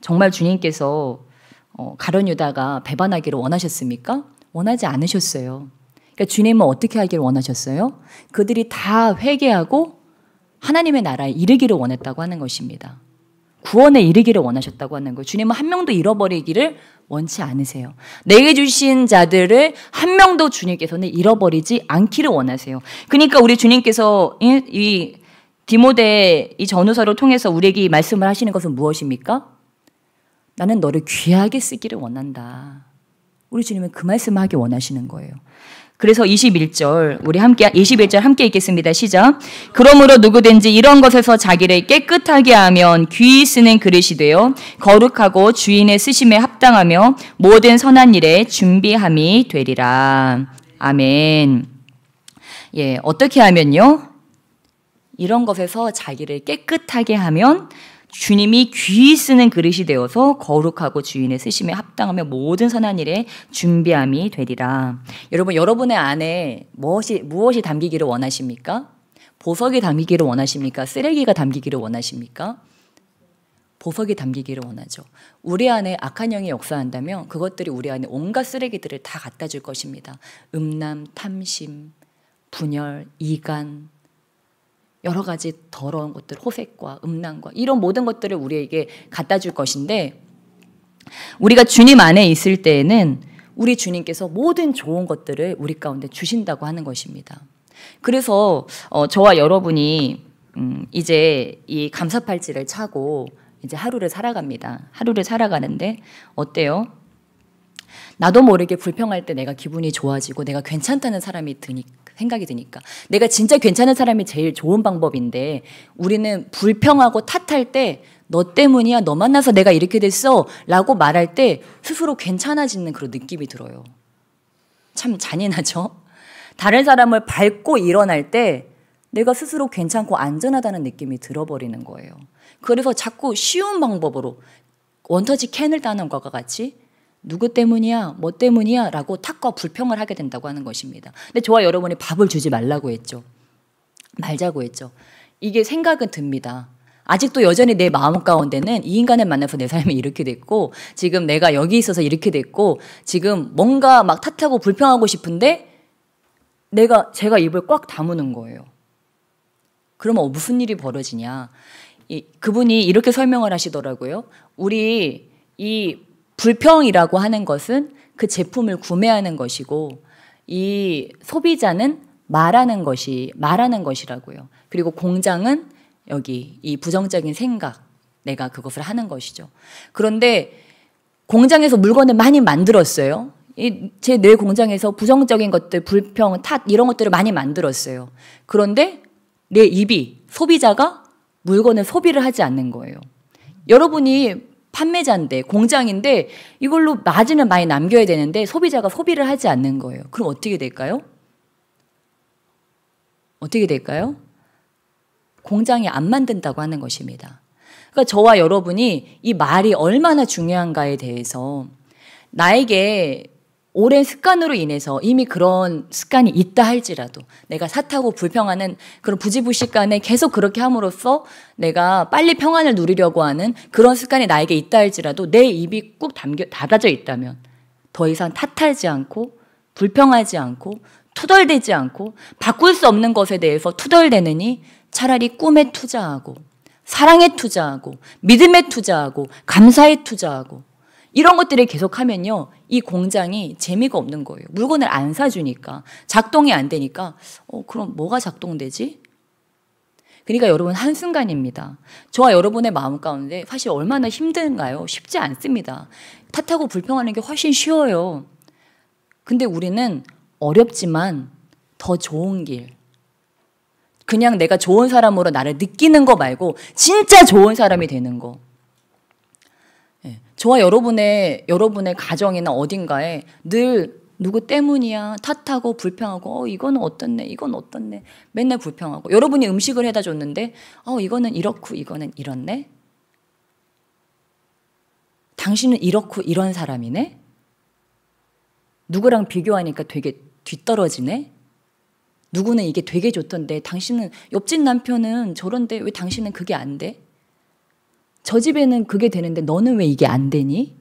정말 주님께서 가룟 유다가 배반하기를 원하셨습니까? 원하지 않으셨어요. 그러니까 주님은 어떻게 하기를 원하셨어요? 그들이 다 회개하고 하나님의 나라에 이르기를 원했다고 하는 것입니다. 구원에 이르기를 원하셨다고 하는 거예요. 주님은 한 명도 잃어버리기를 원치 않으세요. 내게 주신 자들을 한 명도 주님께서는 잃어버리지 않기를 원하세요. 그러니까 우리 주님께서 이 디모데 이 전후서를 통해서 우리에게 말씀을 하시는 것은 무엇입니까? 나는 너를 귀하게 쓰기를 원한다. 우리 주님은 그 말씀을 하기 원하시는 거예요. 그래서 21절 우리 함께 21절 함께 읽겠습니다. 시작. 그러므로 누구든지 이런 것에서 자기를 깨끗하게 하면 귀히 쓰는 그릇이 되어 거룩하고 주인의 쓰심에 합당하며 모든 선한 일에 준비함이 되리라. 아멘. 예, 어떻게 하면요? 이런 것에서 자기를 깨끗하게 하면 주님이 귀히 쓰는 그릇이 되어서 거룩하고 주인의 쓰심에 합당하며 모든 선한 일에 준비함이 되리라. 여러분, 여러분의 안에 무엇이 담기기를 원하십니까? 보석이 담기기를 원하십니까? 쓰레기가 담기기를 원하십니까? 보석이 담기기를 원하죠. 우리 안에 악한 영이 역사한다면 그것들이 우리 안에 온갖 쓰레기들을 다 갖다 줄 것입니다. 음란, 탐심, 분열, 이간, 여러 가지 더러운 것들, 호색과 음란과 이런 모든 것들을 우리에게 갖다 줄 것인데, 우리가 주님 안에 있을 때에는 우리 주님께서 모든 좋은 것들을 우리 가운데 주신다고 하는 것입니다. 그래서 저와 여러분이 이제 이 감사팔찌를 차고 이제 하루를 살아갑니다. 하루를 살아가는데 어때요? 나도 모르게 불평할 때 내가 기분이 좋아지고 내가 괜찮다는 생각이 드니까 내가 진짜 괜찮은 사람이 제일 좋은 방법인데, 우리는 불평하고 탓할 때 너 때문이야, 너 만나서 내가 이렇게 됐어 라고 말할 때 스스로 괜찮아지는 그런 느낌이 들어요. 참 잔인하죠? 다른 사람을 밟고 일어날 때 내가 스스로 괜찮고 안전하다는 느낌이 들어버리는 거예요. 그래서 자꾸 쉬운 방법으로 원터치 캔을 따는 것과 같이 누구 때문이야, 뭐 때문이야 라고 탓과 불평을 하게 된다고 하는 것입니다. 근데 저와 여러분이 밥을 주지 말라고 했죠. 말자고 했죠. 이게 생각은 듭니다. 아직도 여전히 내 마음 가운데는 이 인간을 만나서 내 삶이 이렇게 됐고, 지금 내가 여기 있어서 이렇게 됐고, 지금 뭔가 막 탓하고 불평하고 싶은데 제가 입을 꽉 다무는 거예요. 그러면 무슨 일이 벌어지냐. 그분이 이렇게 설명을 하시더라고요. 우리 이 불평이라고 하는 것은 그 제품을 구매하는 것이고, 이 소비자는 말하는 것이라고요. 그리고 공장은 여기 이 부정적인 생각, 내가 그것을 하는 것이죠. 그런데 공장에서 물건을 많이 만들었어요. 제 뇌 공장에서 부정적인 것들, 불평, 탓 이런 것들을 많이 만들었어요. 그런데 내 입이, 소비자가 물건을 소비를 하지 않는 거예요. 여러분이 판매자인데, 공장인데 이걸로 마진을 많이 남겨야 되는데 소비자가 소비를 하지 않는 거예요. 그럼 어떻게 될까요? 어떻게 될까요? 공장이 안 만든다고 하는 것입니다. 그러니까 저와 여러분이 이 말이 얼마나 중요한가에 대해서, 나에게 오랜 습관으로 인해서 이미 그런 습관이 있다 할지라도, 내가 탓하고 불평하는 그런 부지불식간에 계속 그렇게 함으로써 내가 빨리 평안을 누리려고 하는 그런 습관이 나에게 있다 할지라도, 내 입이 꾹 닫아져 있다면 더 이상 탓하지 않고 불평하지 않고 투덜대지 않고 바꿀 수 없는 것에 대해서 투덜대느니 차라리 꿈에 투자하고 사랑에 투자하고 믿음에 투자하고 감사에 투자하고 이런 것들을 계속하면요, 이 공장이 재미가 없는 거예요. 물건을 안 사주니까, 작동이 안 되니까 그럼 뭐가 작동되지? 그러니까 여러분 한순간입니다. 저와 여러분의 마음 가운데 사실 얼마나 힘든가요? 쉽지 않습니다. 탓하고 불평하는 게 훨씬 쉬워요. 근데 우리는 어렵지만 더 좋은 길, 그냥 내가 좋은 사람으로 나를 느끼는 거 말고 진짜 좋은 사람이 되는 거. 저와 여러분의 가정이나 어딘가에 늘 누구 때문이야 탓하고 불평하고 이거는 어떻네 이건 어떻네 맨날 불평하고, 여러분이 음식을 해다 줬는데 이거는 이렇고 이거는 이렇네, 당신은 이렇고 이런 사람이네, 누구랑 비교하니까 되게 뒤떨어지네, 누구는 이게 되게 좋던데 당신은, 옆집 남편은 저런데 왜 당신은 그게 안 돼? 저 집에는 그게 되는데 너는 왜 이게 안 되니?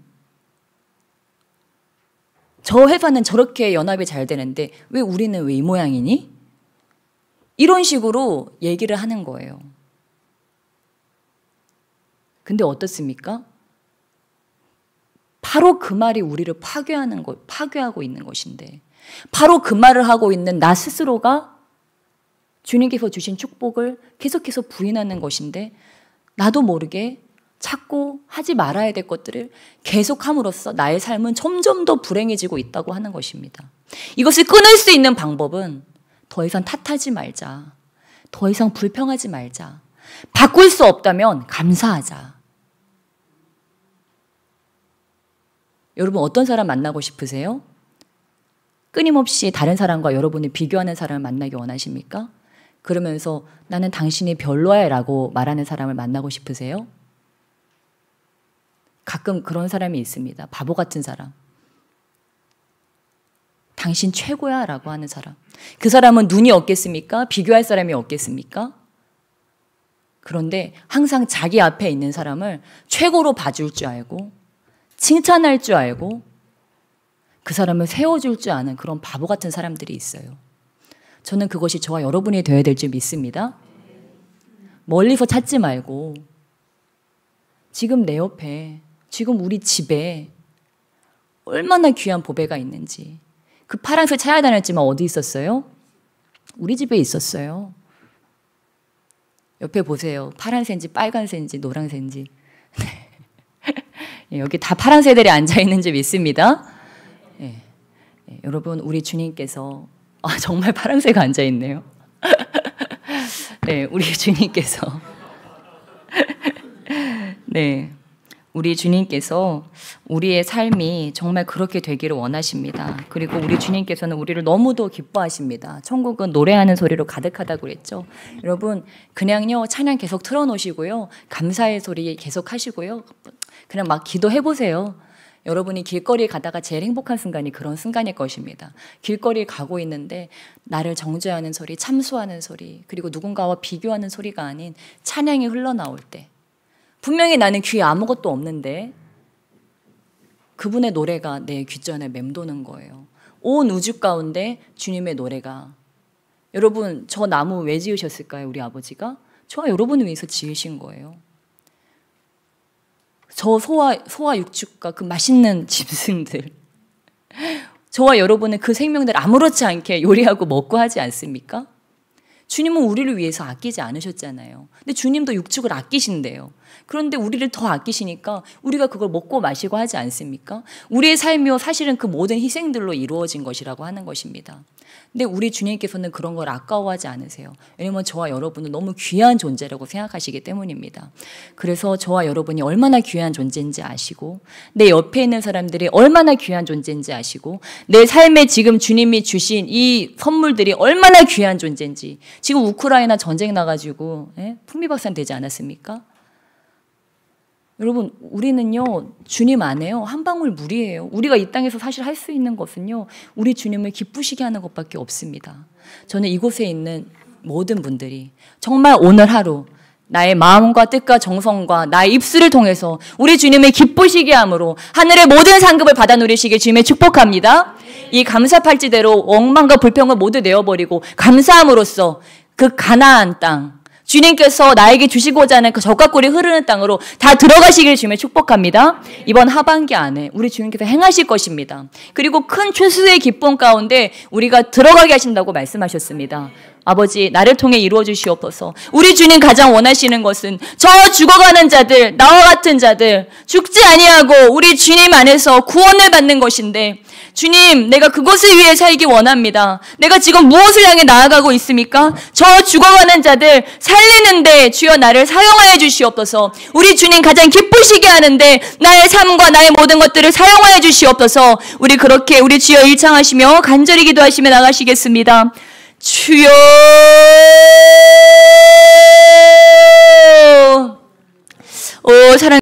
저 회사는 저렇게 연합이 잘 되는데 왜 우리는 왜 이 모양이니? 이런 식으로 얘기를 하는 거예요. 근데 어떻습니까? 바로 그 말이 우리를 파괴하고 있는 것인데, 바로 그 말을 하고 있는 나 스스로가 주님께서 주신 축복을 계속해서 부인하는 것인데, 나도 모르게 찾고 하지 말아야 될 것들을 계속함으로써 나의 삶은 점점 더 불행해지고 있다고 하는 것입니다. 이것을 끊을 수 있는 방법은 더 이상 탓하지 말자, 더 이상 불평하지 말자, 바꿀 수 없다면 감사하자. 여러분 어떤 사람 만나고 싶으세요? 끊임없이 다른 사람과 여러분이 비교하는 사람을 만나기 원하십니까? 그러면서 나는 당신이 별로야 라고 말하는 사람을 만나고 싶으세요? 가끔 그런 사람이 있습니다. 바보 같은 사람. 당신 최고야 라고 하는 사람. 그 사람은 눈이 없겠습니까? 비교할 사람이 없겠습니까? 그런데 항상 자기 앞에 있는 사람을 최고로 봐줄 줄 알고, 칭찬할 줄 알고, 그 사람을 세워줄 줄 아는 그런 바보 같은 사람들이 있어요. 저는 그것이 저와 여러분이 되어야 될 줄 믿습니다. 멀리서 찾지 말고 지금 내 옆에, 지금 우리 집에 얼마나 귀한 보배가 있는지. 그 파란색 찾아다녔지만 어디 있었어요? 우리 집에 있었어요. 옆에 보세요. 파란색인지 빨간색인지 노란색인지. 여기 다 파란색들이 앉아있는 줄 믿습니다. 여러분 우리 주님께서 정말 파란색 앉아있네요. 네, 우리 주님께서 네, 우리 주님께서 우리의 삶이 정말 그렇게 되기를 원하십니다. 그리고 우리 주님께서는 우리를 너무도 기뻐하십니다. 천국은 노래하는 소리로 가득하다고 그랬죠. 여러분 그냥요 찬양 계속 틀어놓으시고요, 감사의 소리 계속 하시고요, 그냥 막 기도해 보세요. 여러분이 길거리 가다가 제일 행복한 순간이 그런 순간일 것입니다. 길거리 가고 있는데 나를 정죄하는 소리, 참소하는 소리, 그리고 누군가와 비교하는 소리가 아닌 찬양이 흘러나올 때, 분명히 나는 귀에 아무것도 없는데 그분의 노래가 내 귓전에 맴도는 거예요. 온 우주 가운데 주님의 노래가. 여러분 저 나무 왜 지으셨을까요? 우리 아버지가 저와 여러분을 위해서 지으신 거예요. 저 소와 육축과 그 맛있는 짐승들, 저와 여러분은 그 생명들 아무렇지 않게 요리하고 먹고 하지 않습니까? 주님은 우리를 위해서 아끼지 않으셨잖아요. 근데 주님도 육축을 아끼신대요. 그런데 우리를 더 아끼시니까 우리가 그걸 먹고 마시고 하지 않습니까? 우리의 삶이요 사실은 그 모든 희생들로 이루어진 것이라고 하는 것입니다. 근데 우리 주님께서는 그런 걸 아까워하지 않으세요. 왜냐하면 저와 여러분은 너무 귀한 존재라고 생각하시기 때문입니다. 그래서 저와 여러분이 얼마나 귀한 존재인지 아시고, 내 옆에 있는 사람들이 얼마나 귀한 존재인지 아시고, 내 삶에 지금 주님이 주신 이 선물들이 얼마나 귀한 존재인지. 지금 우크라이나 전쟁 나가지고 풍비박산 되지 않았습니까? 여러분 우리는요 주님 안에요 한 방울 물이에요. 우리가 이 땅에서 사실 할 수 있는 것은요 우리 주님을 기쁘시게 하는 것밖에 없습니다. 저는 이곳에 있는 모든 분들이 정말 오늘 하루 나의 마음과 뜻과 정성과 나의 입술을 통해서 우리 주님을 기쁘시게 함으로 하늘의 모든 상급을 받아 누리시길 주님의 축복합니다. 이 감사팔찌대로 엉망과 불평을 모두 내어버리고 감사함으로써 그 가나안 땅, 주님께서 나에게 주시고자 하는 그 젖과 꿀이 흐르는 땅으로 다 들어가시기를 주님의 축복합니다. 이번 하반기 안에 우리 주님께서 행하실 것입니다. 그리고 큰 추수의 기쁨 가운데 우리가 들어가게 하신다고 말씀하셨습니다. 아버지, 나를 통해 이루어 주시옵소서. 우리 주님 가장 원하시는 것은 저 죽어가는 자들, 나와 같은 자들, 죽지 아니하고 우리 주님 안에서 구원을 받는 것인데, 주님, 내가 그것을 위해 살기 원합니다. 내가 지금 무엇을 향해 나아가고 있습니까? 저 죽어가는 자들 살리는데 주여 나를 사용하여 주시옵소서. 우리 주님 가장 기쁘시게 하는데 나의 삶과 나의 모든 것들을 사용하여 주시옵소서. 우리 그렇게 우리 주여 일창하시며 간절히 기도하시며 나가시겠습니다. 주여, 오 사랑